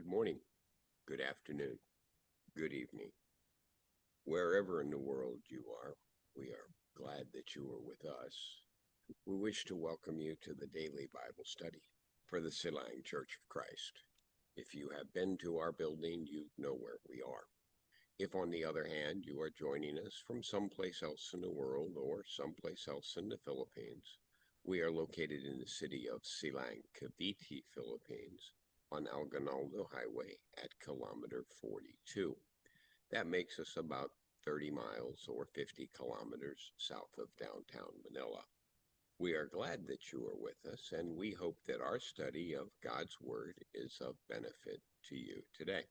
morning, good afternoon, good evening. Wherever in the world you are, we are glad that you are with us. We wish to welcome you to the daily Bible study for the Silang Church of Christ. If you have been to our building, you know where we are. If, on the other hand, you are joining us from someplace else in the world or someplace else in the Philippines, we are located in the city of Silang, Cavite, Philippines, on Aguinaldo Highway at kilometer 42. That makes us about 30 miles or 50 kilometers south of downtown Manila. We are glad that you are with us, and we hope that our study of God's Word is of benefit to you today.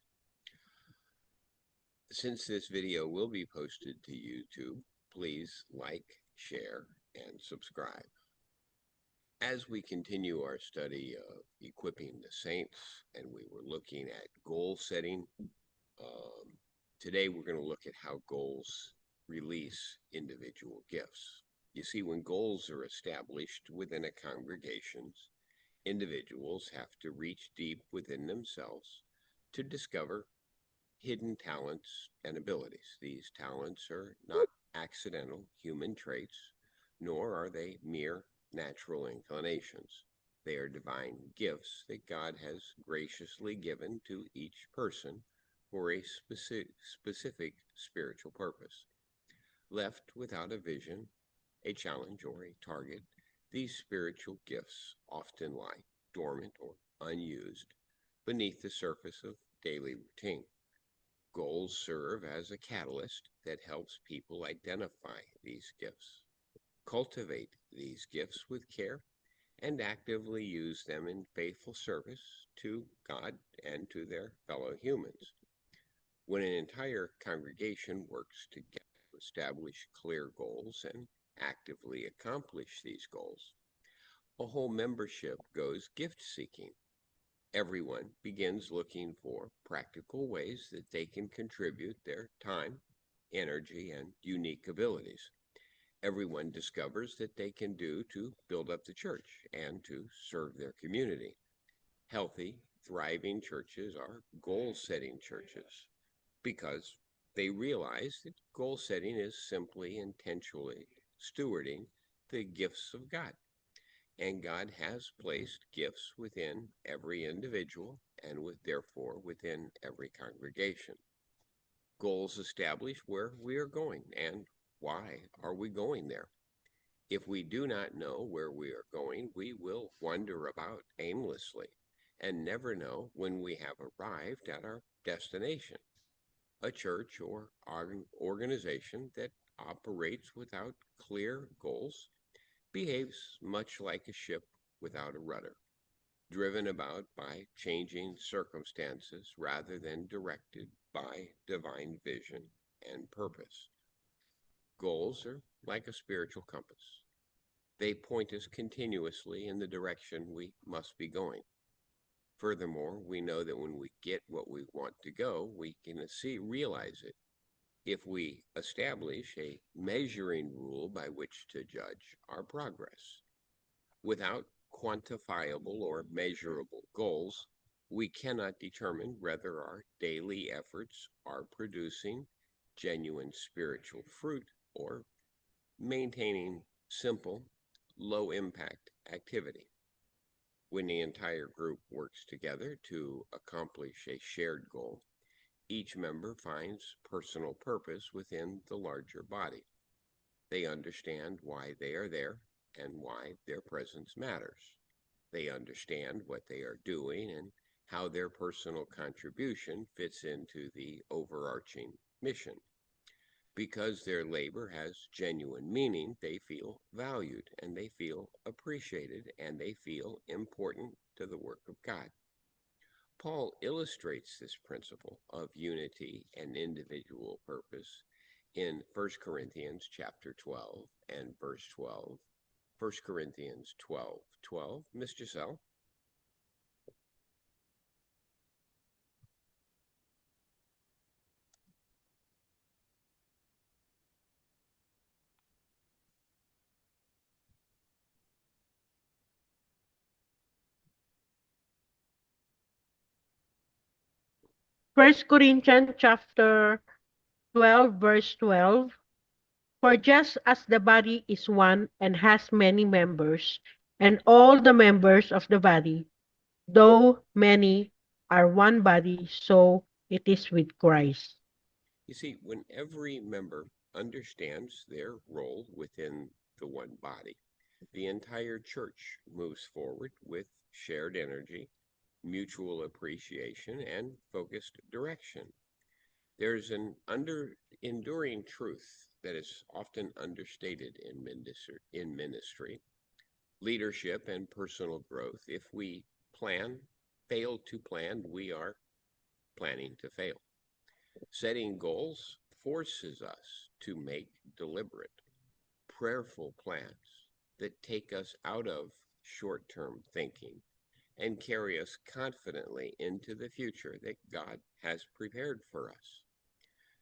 Since this video will be posted to YouTube, please like, share, and subscribe. As we continue our study of equipping the saints, and we were looking at goal setting, today we're going to look at how goals release individual gifts. You see, when goals are established within a congregation, individuals have to reach deep within themselves to discover hidden talents and abilities. These talents are not accidental human traits, nor are they mere natural inclinations. They are divine gifts that God has graciously given to each person for a specific spiritual purpose. Left without a vision, a challenge, or a target, these spiritual gifts often lie dormant or unused beneath the surface of daily routine. Goals serve as a catalyst that helps people identify these gifts, cultivate these gifts with care, and actively use them in faithful service to God and to their fellow humans. When an entire congregation works together to establish clear goals and actively accomplish these goals, a whole membership goes gift seeking. Everyone begins looking for practical ways that they can contribute their time, energy, and unique abilities. Everyone discovers that they can do to build up the church and to serve their community. Healthy, thriving churches are goal-setting churches because they realize that goal setting is simply intentionally stewarding the gifts of God. And God has placed gifts within every individual and therefore within every congregation. Goals establish where we are going and why are we going there. If we do not know where we are going, we will wander about aimlessly and never know when we have arrived at our destination. A church or organization that operates without clear goals behaves much like a ship without a rudder, driven about by changing circumstances rather than directed by divine vision and purpose. Goals are like a spiritual compass. They point us continuously in the direction we must be going. Furthermore, we know that when we get what we want to go, we can realize it. If we establish a measuring rule by which to judge our progress. Without quantifiable or measurable goals, we cannot determine whether our daily efforts are producing genuine spiritual fruit or maintaining simple, low-impact activity. When the entire group works together to accomplish a shared goal, each member finds personal purpose within the larger body. They understand why they are there and why their presence matters. They understand what they are doing and how their personal contribution fits into the overarching mission. Because their labor has genuine meaning, they feel valued and they feel appreciated and they feel important to the work of God. Paul illustrates this principle of unity and individual purpose in 1 Corinthians chapter 12 and verse 12. 1 Corinthians 12:12. Miss Giselle? First Corinthians chapter 12, verse 12. For just as the body is one and has many members, and all the members of the body, though many, are one body, so it is with Christ. You see, when every member understands their role within the one body, the entire church moves forward with shared energy, mutual appreciation, and focused direction. There's an enduring truth that is often understated in ministry, leadership, and personal growth. If we fail to plan, we are planning to fail. Setting goals forces us to make deliberate, prayerful plans that take us out of short term thinking and carry us confidently into the future that God has prepared for us.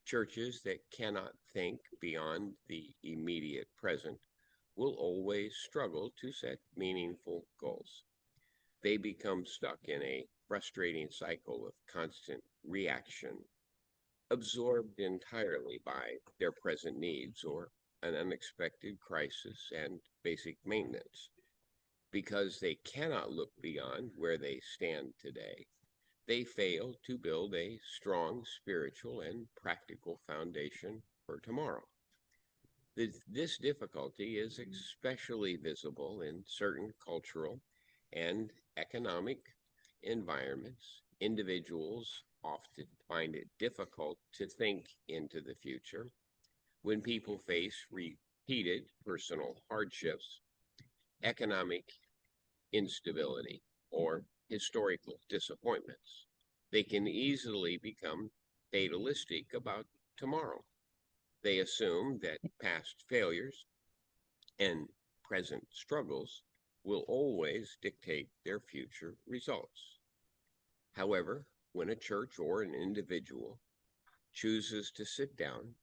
Churches that cannot think beyond the immediate present will always struggle to set meaningful goals. They become stuck in a frustrating cycle of constant reaction, absorbed entirely by their present needs or an unexpected crisis and basic maintenance. Because they cannot look beyond where they stand today, they fail to build a strong spiritual and practical foundation for tomorrow. This difficulty is especially visible in certain cultural and economic environments. Individuals often find it difficult to think into the future when people face repeated personal hardships, economic instability, or historical disappointments. They can easily become fatalistic about tomorrow. They assume that past failures and present struggles will always dictate their future results. However, when a church or an individual chooses to sit down,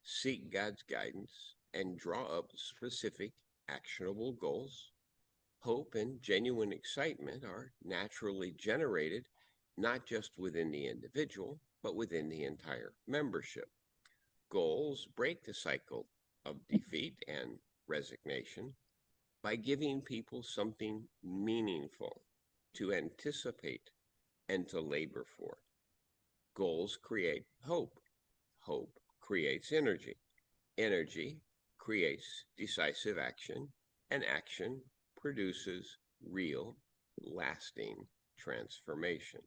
seek God's guidance, and draw up specific, actionable goals, hope and genuine excitement are naturally generated not just within the individual, but within the entire membership. Goals break the cycle of defeat and resignation by giving people something meaningful to anticipate and to labor for. Goals create hope. Hope creates energy. Energy creates decisive action, and action produces real, lasting transformation.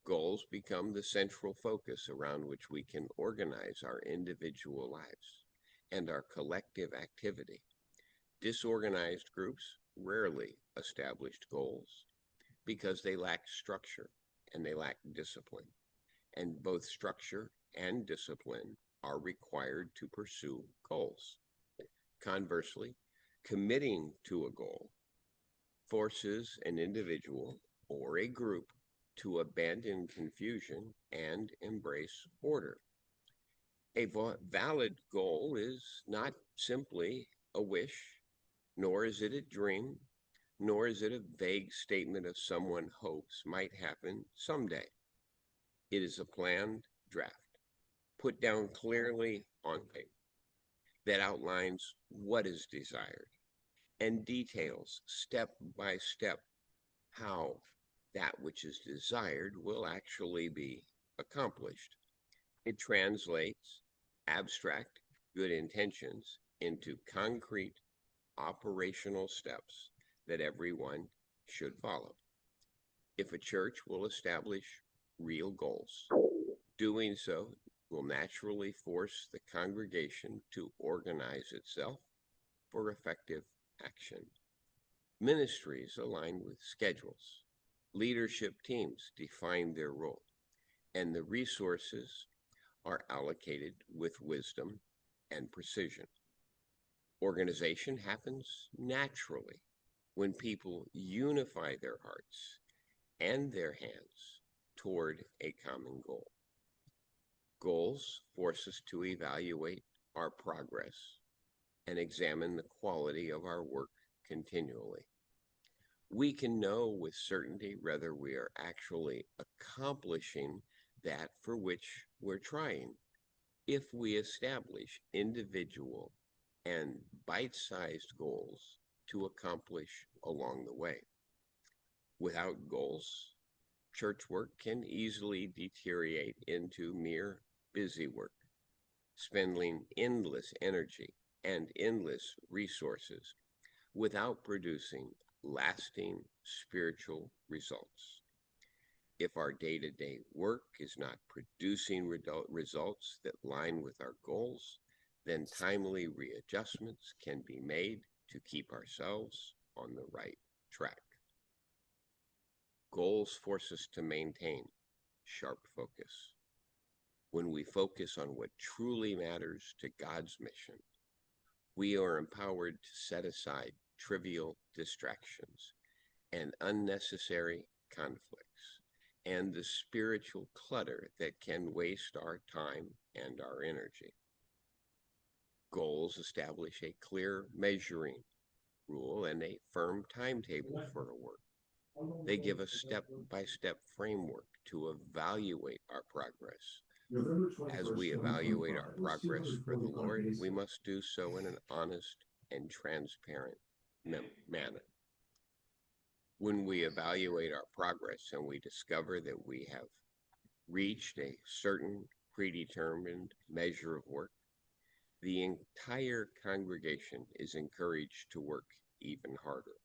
Goals become the central focus around which we can organize our individual lives and our collective activity. Disorganized groups rarely establish goals because they lack structure and they lack discipline. And both structure and discipline are required to pursue goals. Conversely, committing to a goal forces an individual or a group to abandon confusion and embrace order. A valid goal is not simply a wish, nor is it a dream, nor is it a vague statement of someone hopes might happen someday. It is a planned draft, put down clearly on paper, that outlines what is desired and details step by step how that which is desired will actually be accomplished. It translates abstract good intentions into concrete operational steps that everyone should follow. If a church will establish real goals, doing so will naturally force the congregation to organize itself for effective action. Ministries align with schedules. Leadership teams define their role, and the resources are allocated with wisdom and precision. Organization happens naturally when people unify their hearts and their hands toward a common goal. Goals force us to evaluate our progress and examine the quality of our work continually. We can know with certainty whether we are actually accomplishing that for which we're trying if we establish individual and bite-sized goals to accomplish along the way. Without goals, church work can easily deteriorate into mere busy work, spending endless energy and endless resources without producing lasting spiritual results. If our day-to-day work is not producing results that line with our goals, then timely readjustments can be made to keep ourselves on the right track. Goals force us to maintain sharp focus. When we focus on what truly matters to God's mission, we are empowered to set aside trivial distractions and unnecessary conflicts and the spiritual clutter that can waste our time and our energy. Goals establish a clear measuring rule and a firm timetable for our work. They give a step-by-step framework to evaluate our progress. As we evaluate our progress for the Lord, we must do so in an honest and transparent manner. When we evaluate our progress and we discover that we have reached a certain predetermined measure of work, the entire congregation is encouraged to work even harder.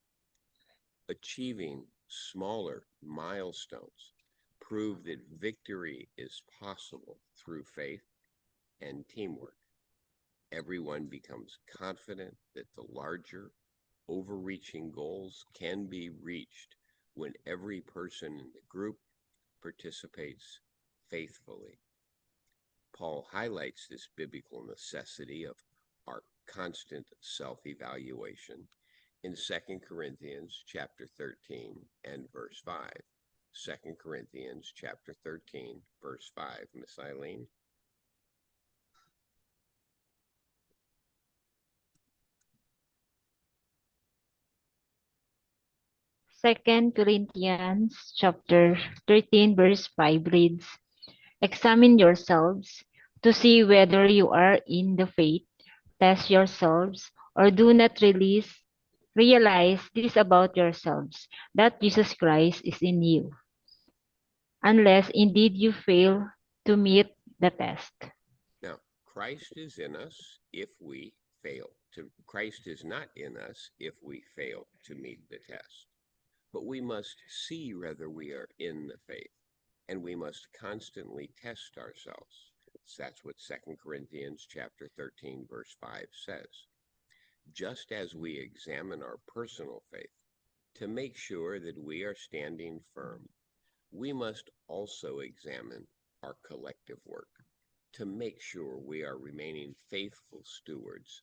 Achieving smaller milestones prove that victory is possible through faith and teamwork. Everyone becomes confident that the larger, overreaching goals can be reached when every person in the group participates faithfully. Paul highlights this biblical necessity of our constant self-evaluation in 2 Corinthians chapter 13 and verse 5. 2 Corinthians chapter 13, verse 5. Miss Eileen? Second Corinthians chapter 13 verse 5 reads, "Examine yourselves to see whether you are in the faith. Test yourselves, or do not realize this about yourselves, that Jesus Christ is in you, unless indeed you fail to meet the test." Now, Christ is in us if we fail to, Christ is not in us if we fail to meet the test. But we must see whether we are in the faith, and we must constantly test ourselves. That's what 2 Corinthians chapter 13, verse 5 says. Just as we examine our personal faith to make sure that we are standing firm, we must also examine our collective work to make sure we are remaining faithful stewards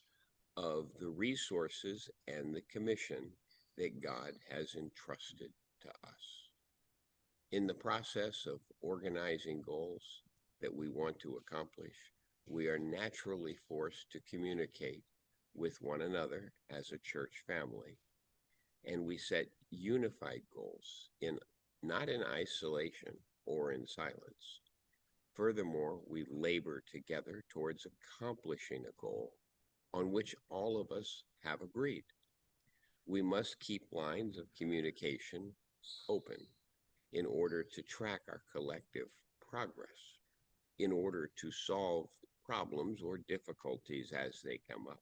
of the resources and the commission that God has entrusted to us. In the process of organizing goals that we want to accomplish, we are naturally forced to communicate with one another as a church family, and we set unified goals not in isolation or in silence. Furthermore, we labor together towards accomplishing a goal on which all of us have agreed. We must keep lines of communication open in order to track our collective progress, in order to solve problems or difficulties as they come up,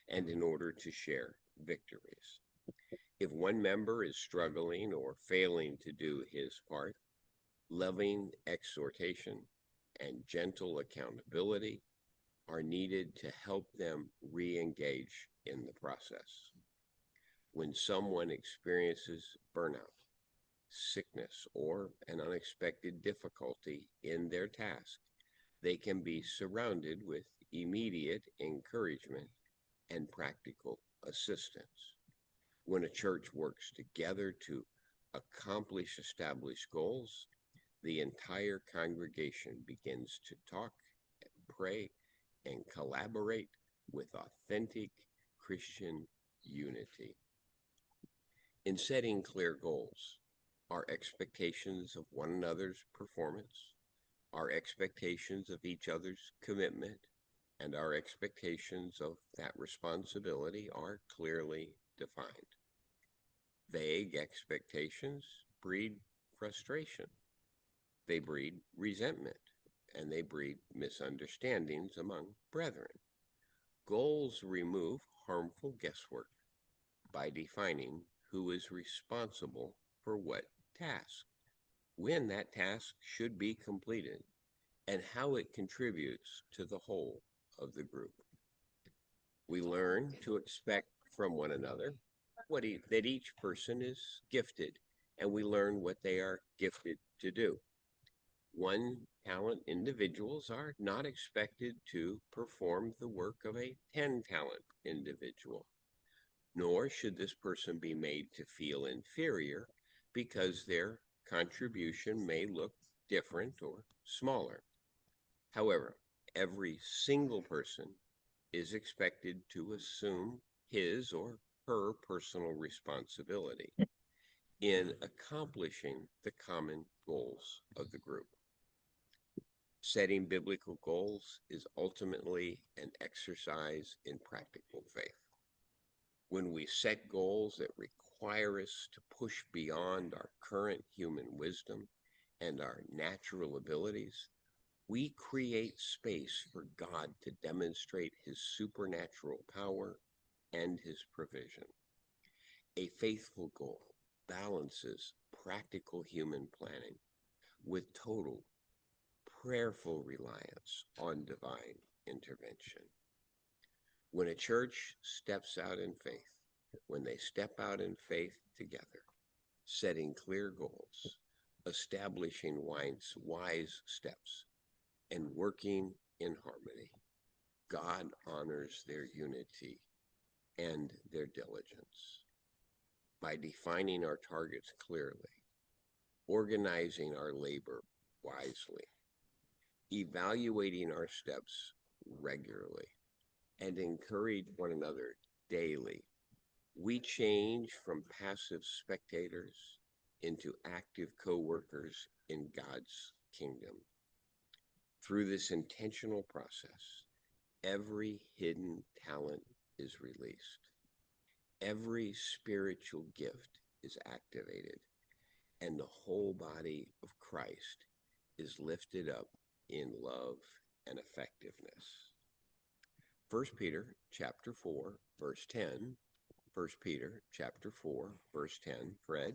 and in order to share victories. If one member is struggling or failing to do his part, loving exhortation and gentle accountability are needed to help them re-engage in the process. When someone experiences burnout, sickness, or an unexpected difficulty in their task, they can be surrounded with immediate encouragement and practical assistance. When a church works together to accomplish established goals, the entire congregation begins to talk and pray and collaborate with authentic Christian unity. In setting clear goals, our expectations of one another's performance, our expectations of each other's commitment, and our expectations of that responsibility are clearly defined. Vague expectations breed frustration, they breed resentment, and they breed misunderstandings among brethren. Goals remove harmful guesswork by defining who is responsible for what task, when that task should be completed, and how it contributes to the whole of the group. We learn to expect from one another that each person is gifted, and we learn what they are gifted to do. One talent individuals are not expected to perform the work of a 10 talent individual, nor should this person be made to feel inferior because their contribution may look different or smaller. However, every single person is expected to assume his or her personal responsibility in accomplishing the common goals of the group. Setting biblical goals is ultimately an exercise in practical faith. When we set goals that require us to push beyond our current human wisdom and our natural abilities, we create space for God to demonstrate his supernatural power and his provision. A faithful goal balances practical human planning with total prayerful reliance on divine intervention. When a church steps out in faith, when they step out in faith together, setting clear goals, establishing wise steps, and working in harmony, God honors their unity and their diligence. By defining our targets clearly, organizing our labor wisely, evaluating our steps regularly, and encourage one another daily, we change from passive spectators into active co-workers in God's kingdom. Through this intentional process, every hidden talent is released. Every spiritual gift is activated, and the whole body of Christ is lifted up in love and effectiveness. 1 Peter chapter 4, verse 10. 1 Peter chapter 4, verse 10. Fred?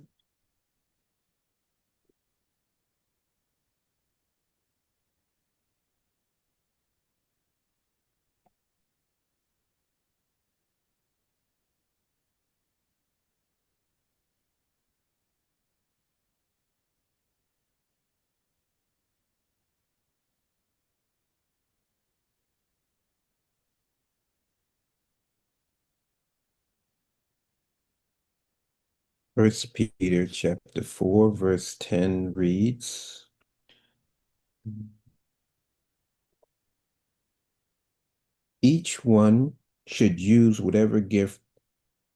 First Peter chapter 4, verse 10 reads, each one should use whatever gift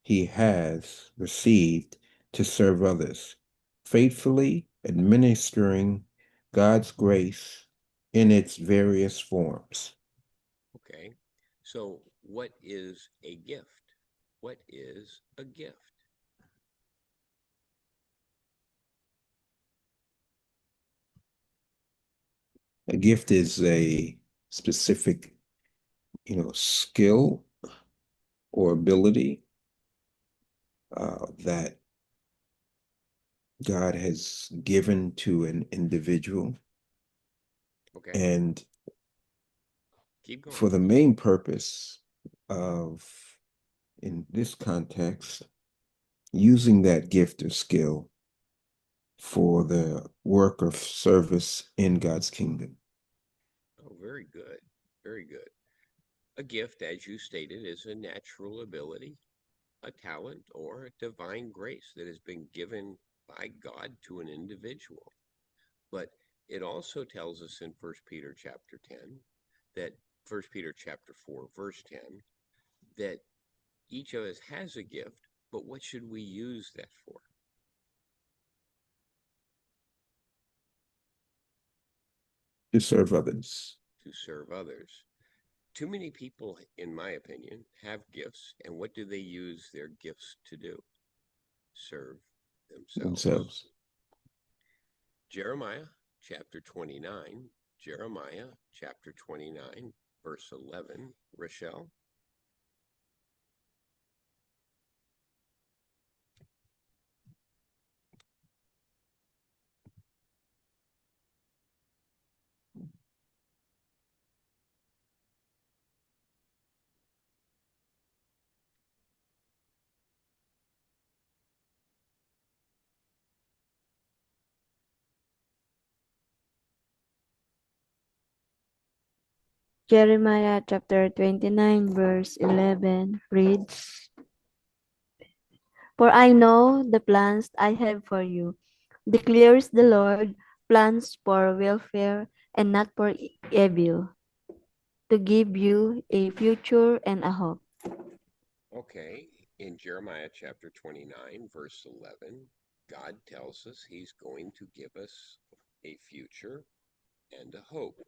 he has received to serve others, faithfully administering God's grace in its various forms. Okay, so what is a gift? What is a gift? A gift is a specific, skill or ability that God has given to an individual. Okay, And keep going. for the main purpose of, in this context, using that gift or skill for the work of service in God's kingdom. Oh, very good. Very good. A gift, as you stated, is a natural ability, a talent, or a divine grace that has been given by God to an individual. But it also tells us in 1 Peter chapter 10 that 1 Peter chapter 4, verse 10, that each of us has a gift, But what should we use that for? To serve others. To serve others. Too many people, in my opinion, have gifts, and what do they use their gifts to do? Serve themselves. Jeremiah chapter 29, Jeremiah chapter 29, verse 11. Rochelle? Jeremiah chapter 29 verse 11 reads, For I know the plans I have for you, declares the Lord, plans for welfare and not for evil, to give you a future and a hope. Okay, in Jeremiah chapter 29, verse 11, God tells us he's going to give us a future and a hope.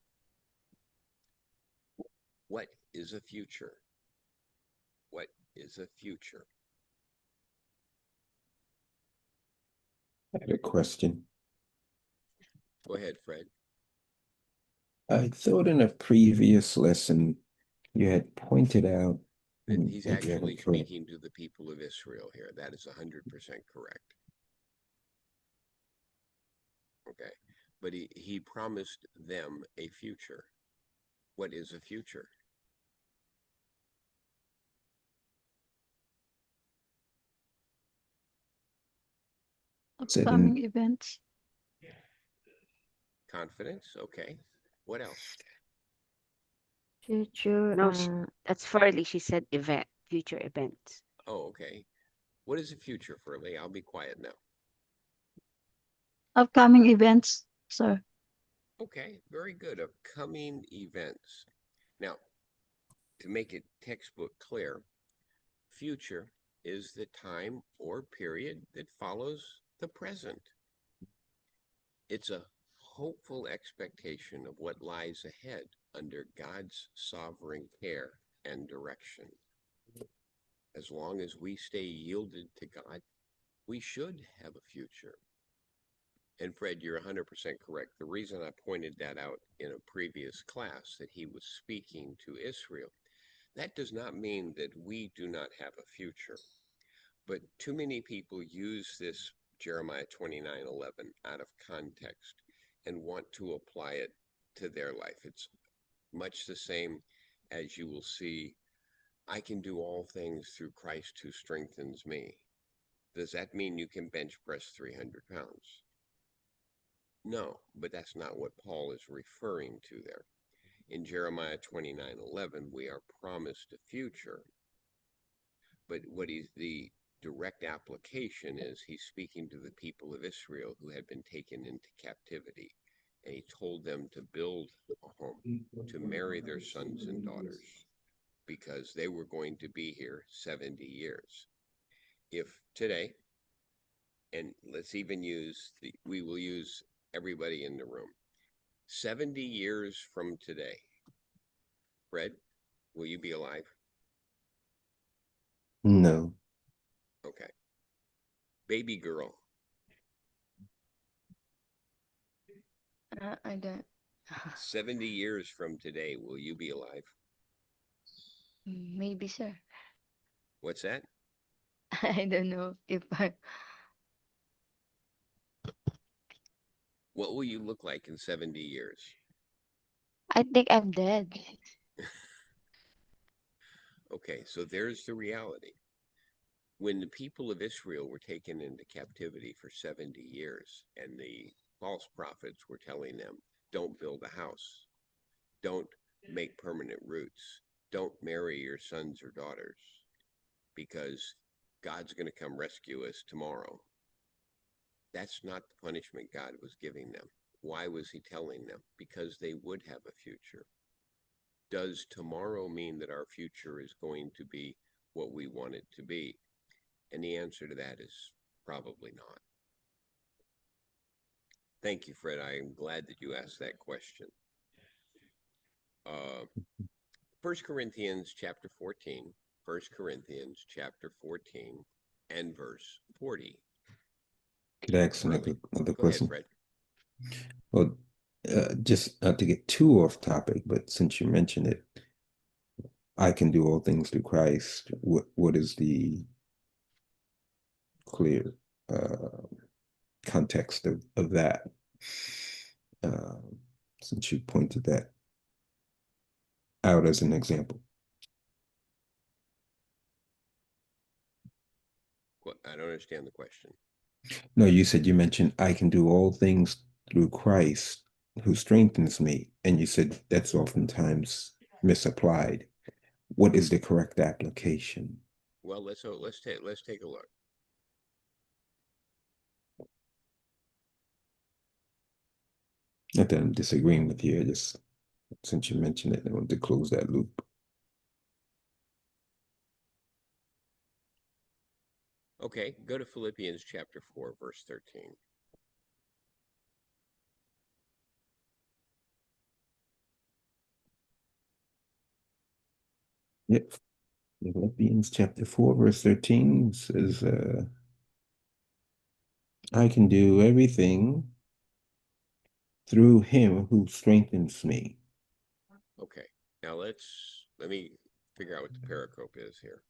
What is a future? What is a future? I had a question. Go ahead, Fred. I thought in a previous lesson you had pointed out, He's maybe I actually haven't correct. speaking to the people of Israel here. That is 100% correct. Okay. But he promised them a future. What is a future? Said Upcoming in events. Confidence? Okay. What else? Future, No, that's Farley. She said event, future events. Oh, okay. What is a future, Furley? I'll be quiet now. Upcoming events, sir. Okay, very good. Upcoming events. Now, to make it textbook clear, future is the time or period that follows the present. It's a hopeful expectation of what lies ahead under God's sovereign care and direction. As long as we stay yielded to God, we should have a future. And Fred, you're 100% correct. The reason I pointed that out in a previous class, that he was speaking to Israel, that does not mean that we do not have a future. But too many people use this Jeremiah 29:11 out of context and want to apply it to their life. It's much the same as you will see, I can do all things through Christ who strengthens me. Does that mean you can bench press 300 pounds? No, but that's not what Paul is referring to there. In Jeremiah 29:11, we are promised a future. But the direct application is, he's speaking to the people of Israel who had been taken into captivity. And he told them to build a home, to marry their sons and daughters, because they were going to be here 70 years. If today, and let's even use, we will use everybody in the room, 70 years from today, Fred, will you be alive? no. Okay. Baby girl, I don't. 70 years from today, will you be alive? Maybe, sir. What's that? I don't know if What will you look like in 70 years? I think I'm dead. Okay, so there's the reality. When the people of Israel were taken into captivity for 70 years, and the false prophets were telling them, don't build a house, don't make permanent roots, don't marry your sons or daughters, because God's going to come rescue us tomorrow. That's not the punishment God was giving them. Why was he telling them? Because they would have a future. Does tomorrow mean that our future is going to be what we want it to be? And the answer to that is probably not. Thank you, Fred. I am glad that you asked that question. 1 Corinthians chapter 14, 1 Corinthians chapter 14 and verse 40. Could I ask another Go ahead, question? Fred. Well, just not to get too off topic, but since you mentioned it, I can do all things through Christ. What is the clear context of that? Since you pointed that out as an example. I don't understand the question. No, you said you mentioned I can do all things through Christ who strengthens me, and you said that's oftentimes misapplied. What is the correct application? Well, let's take a look. Not that I'm disagreeing with you, I just since you mentioned it, I wanted to close that loop. Okay, go to Philippians chapter 4, verse 13. Yep. Philippians chapter 4, verse 13 says, I can do everything through him who strengthens me. Okay, now let me figure out what the pericope is here.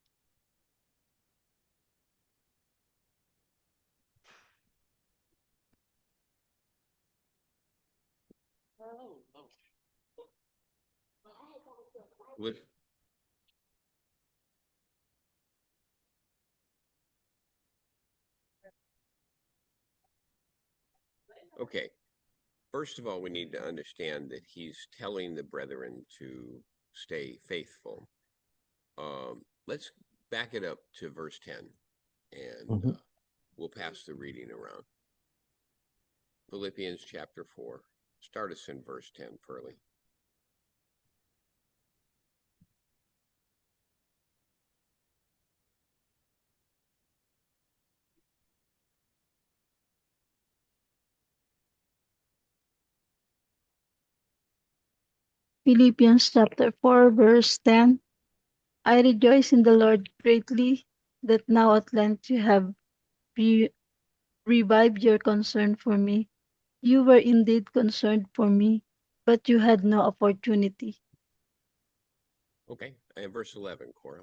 Okay, first of all, we need to understand that he's telling the brethren to stay faithful. Let's back it up to verse 10, and we'll pass the reading around. Philippians chapter 4. Start us in verse 10, Pearlie. Philippians chapter 4, verse 10. I rejoice in the Lord greatly that now at length you have revived your concern for me. You were indeed concerned for me, but you had no opportunity. Okay, and verse 11, Cora.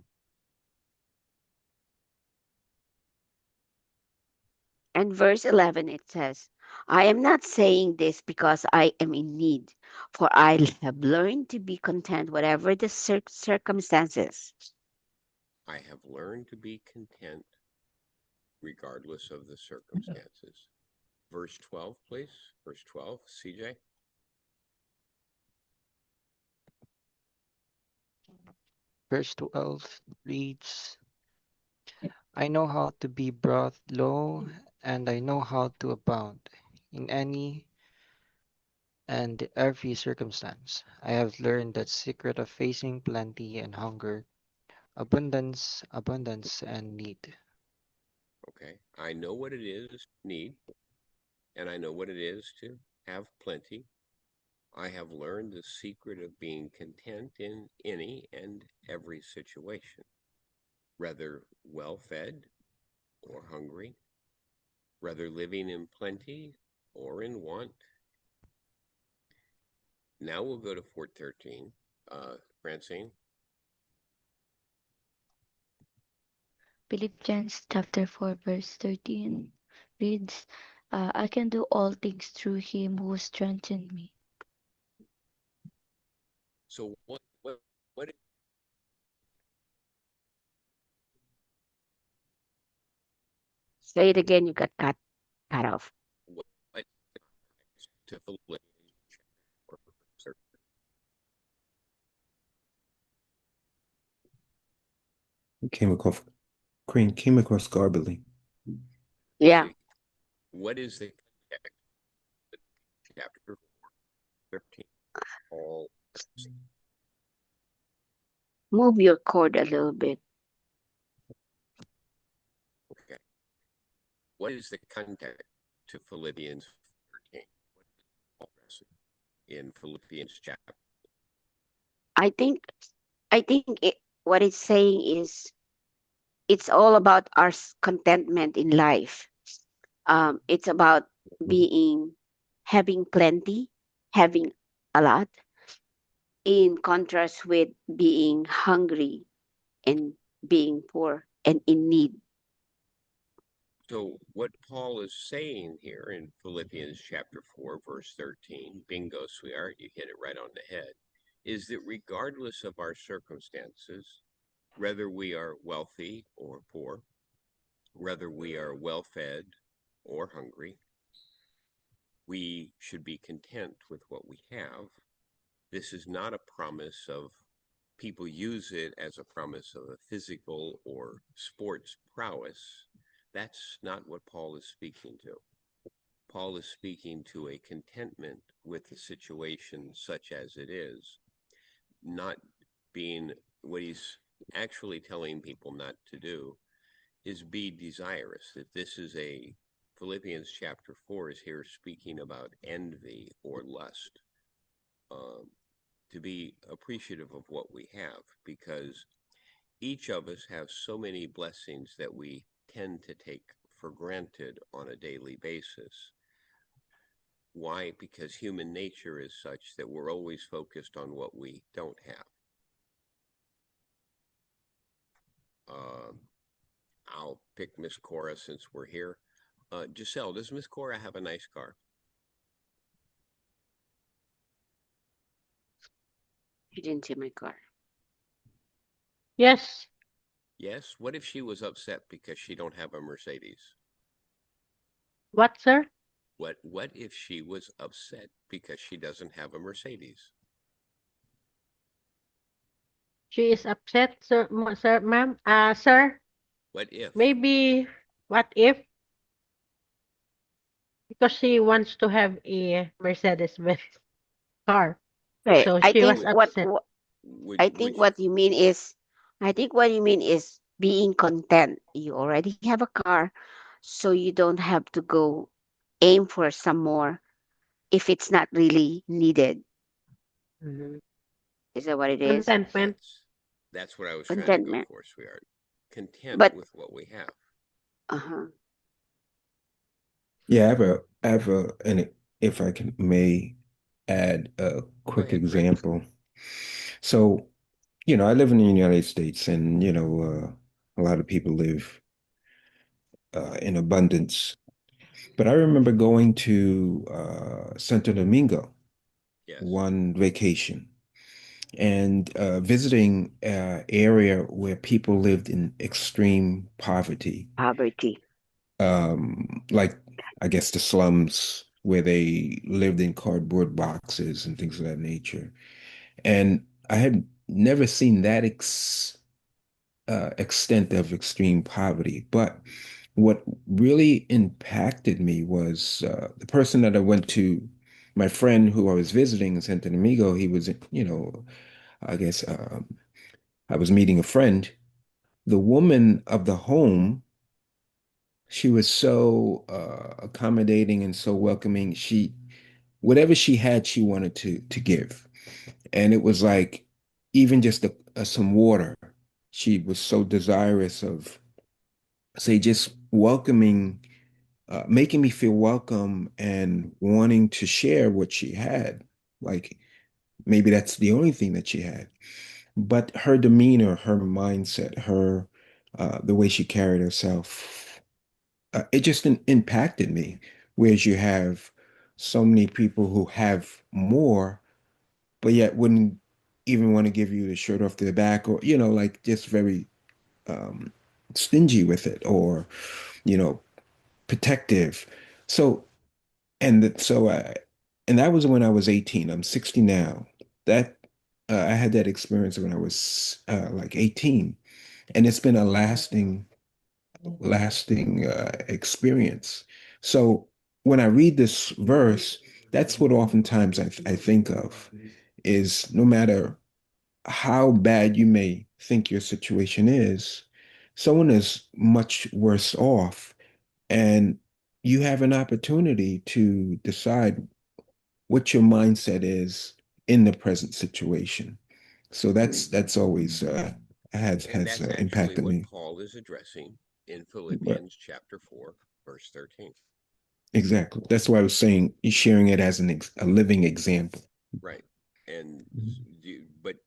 And verse 11, it says, I am not saying this because I am in need, for I have learned to be content whatever the circumstances. I have learned to be content regardless of the circumstances. Verse 12, please. Verse 12, CJ. Verse 12 reads, I know how to be brought low, and I know how to abound in any and every circumstance. I have learned that secret of facing plenty and hunger, abundance and need. Okay, I know what it is to need, and I know what it is to have plenty. I have learned the secret of being content in any and every situation, whether well fed or hungry, whether living in plenty or in want. Now we'll go to 413. Francine. Philippians chapter 4, verse 13 reads, I can do all things through him who strengthened me. So what Say it again, you got cut off. what to Philippians Came across Crane came across garbly. Yeah. What is the context of chapter 13? All Move your cord a little bit. What is the context to Philippians 13? What is Paul in Philippians chapter? I think what it's saying is it's all about our contentment in life. It's about being having plenty, having a lot, in contrast with being hungry and being poor and in need. So what Paul is saying here in Philippians chapter 4, verse 13, bingo, sweetheart, you hit it right on the head, is that regardless of our circumstances, whether we are wealthy or poor, whether we are well-fed or hungry, we should be content with what we have. This is not a promise of, people use it as a promise of a physical or sports prowess. That's not what Paul is speaking to. Paul is speaking to a contentment with the situation such as it is, not being, what he's actually telling people not to do is be desirous. That this is a, Philippians chapter 4 is here speaking about envy or lust. To be appreciative of what we have, because each of us have so many blessings that we tend to take for granted on a daily basis. Why? Because human nature is such that we're always focused on what we don't have. I'll pick Miss Cora since we're here. Giselle, does Miss Cora have a nice car? You didn't see my car. Yes. Yes. What if she was upset because she don't have a Mercedes? What, sir? What if she was upset because she doesn't have a Mercedes? She is upset, sir, sir, ma'am. Sir, What if? maybe what if? Because she wants to have a Mercedes-Benz car. Okay, So I she think was upset. I think what you mean is, I think what you mean is being content. You already have a car, so you don't have to go aim for some more if it's not really needed. Mhm. Is that what it is? Contentment. That's what I was trying to go Contentment. for, sweetheart. Content But with what we have. uh-huh. Yeah, and if I can may add a Go quick ahead, Greg. example. So, I live in the United States, and a lot of people live in abundance. But I remember going to Santo Domingo Yes. one vacation and visiting area where people lived in extreme poverty, Poverty. like I guess the slums where they lived in cardboard boxes and things of that nature. And I had never seen that extent of extreme poverty. But what really impacted me was the person that I went to, my friend who I was visiting in Santo Domingo. He was, I guess I was meeting a friend. The woman of the home, she was so accommodating and so welcoming. Whatever she had, she wanted to give. And it was like, even just some water, she was so desirous of, say, just welcoming, making me feel welcome and wanting to share what she had. Like maybe that's the only thing that she had. But her demeanor, her mindset, the way she carried herself, it just impacted me. Whereas you have so many people who have more, but yet wouldn't even want to give you the shirt off their back, or like just very um, stingy with it, or you know, protective. So and that was when I was 18. I'm 60 now. That I had that experience when I was like 18, and it's been a lasting experience. So when I read this verse, that's what oftentimes I think of is no matter how bad you may think your situation is, someone is much worse off, And you have an opportunity to decide what your mindset is in the present situation. So that's always has And that's actually impacted what me. Paul is addressing in Right. Philippians chapter 4, verse 13. Exactly. That's why I was saying sharing it as a living example. Right. And but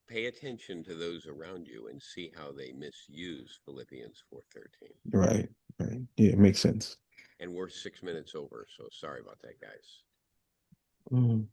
pay attention to those around you and see how they misuse Philippians 4:13. Right. Right. Yeah, it makes sense. And we're 6 minutes over, so sorry about that, guys. Mm.